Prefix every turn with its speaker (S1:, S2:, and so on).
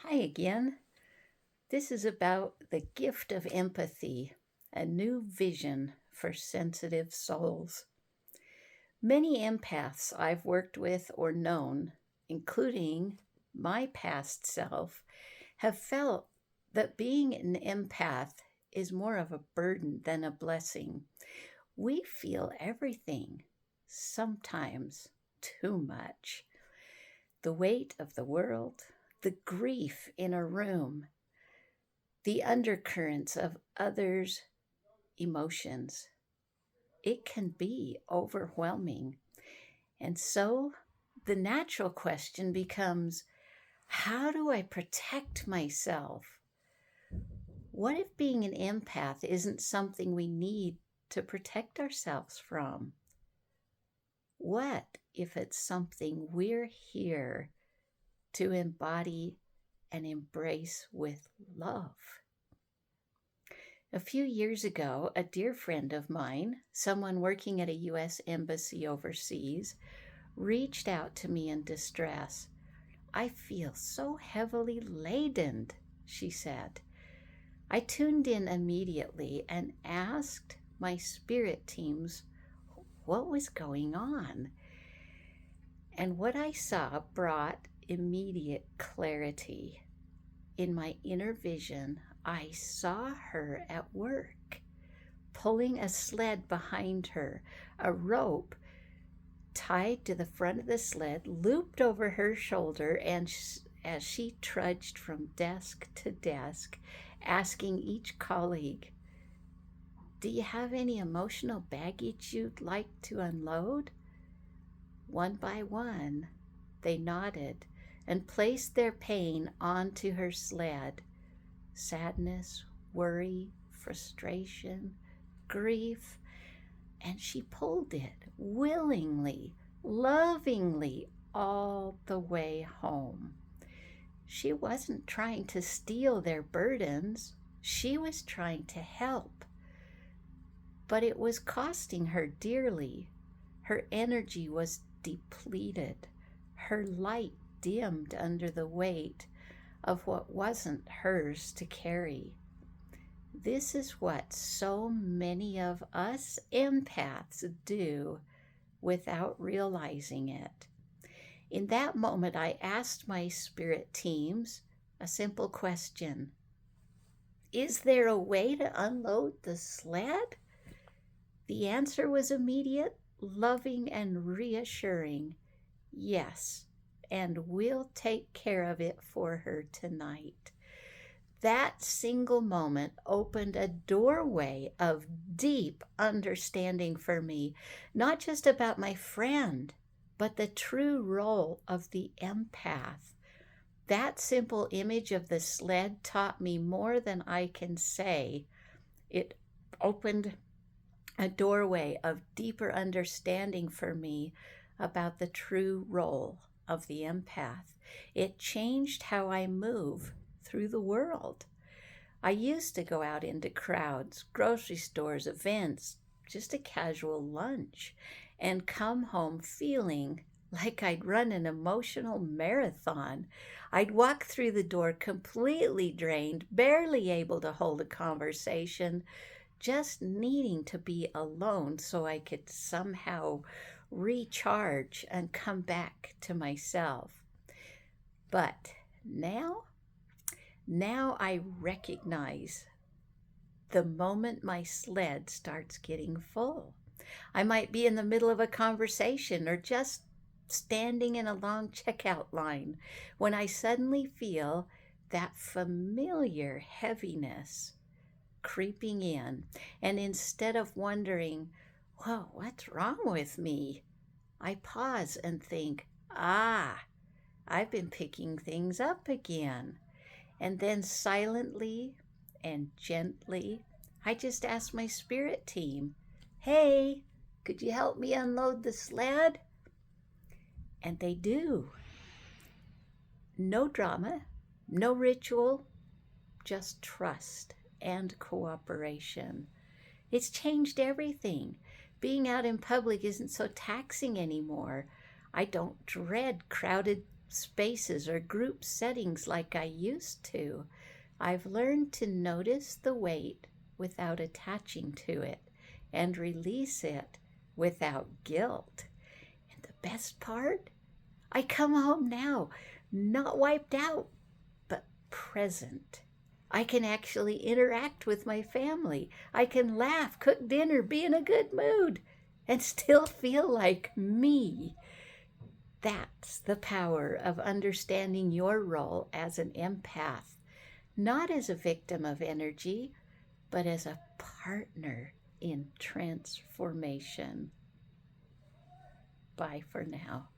S1: Hi again. This is about the gift of empathy, a new vision for sensitive souls. Many empaths I've worked with or known, including my past self, have felt that being an empath is more of a burden than a blessing. We feel everything, sometimes too much. The weight of the world, the grief in a room, the undercurrents of others' emotions. It can be overwhelming. And so the natural question becomes, how do I protect myself? What if being an empath isn't something we need to protect ourselves from? What if it's something we're here to embody and embrace with love? A few years ago, a dear friend of mine, someone working at a U.S. embassy overseas, reached out to me in distress. "I feel so heavily laden," she said. I tuned in immediately and asked my spirit teams what was going on. And what I saw brought immediate clarity. In my inner vision, I saw her at work, pulling a sled behind her, a rope tied to the front of the sled, looped over her shoulder, and as she trudged from desk to desk, asking each colleague, "Do you have any emotional baggage you'd like to unload?" One by one, they nodded and placed their pain onto her sled. Sadness, worry, frustration, grief, and she pulled it willingly, lovingly, all the way home. She wasn't trying to steal their burdens. She was trying to help. But it was costing her dearly. Her energy was depleted. Her light dimmed under the weight of what wasn't hers to carry. This is what so many of us empaths do without realizing it. In that moment, I asked my spirit teams a simple question. Is there a way to unload the sled? The answer was immediate, loving, and reassuring. Yes, and we'll take care of it for her tonight. That single moment opened a doorway of deep understanding for me, not just about my friend, but the true role of the empath. That simple image of the sled taught me more than I can say. It opened a doorway of deeper understanding for me about the true role of the empath. It changed how I move through the world. I used to go out into crowds, grocery stores, events, just a casual lunch, and come home feeling like I'd run an emotional marathon. I'd walk through the door completely drained, barely able to hold a conversation, just needing to be alone so I could somehow recharge and come back to myself. But now I recognize the moment my sled starts getting full. I might be in the middle of a conversation or just standing in a long checkout line when I suddenly feel that familiar heaviness creeping in. And instead of wondering, "Whoa, what's wrong with me?" I pause and think, I've been picking things up again. And then silently and gently, I just ask my spirit team, "Hey, could you help me unload the sled?" And they do. No drama, no ritual, just trust and cooperation. It's changed everything. Being out in public isn't so taxing anymore. I don't dread crowded spaces or group settings like I used to. I've learned to notice the weight without attaching to it and release it without guilt. And the best part? I come home now, not wiped out, but present. I can actually interact with my family. I can laugh, cook dinner, be in a good mood, and still feel like me. That's the power of understanding your role as an empath, not as a victim of energy, but as a partner in transformation. Bye for now.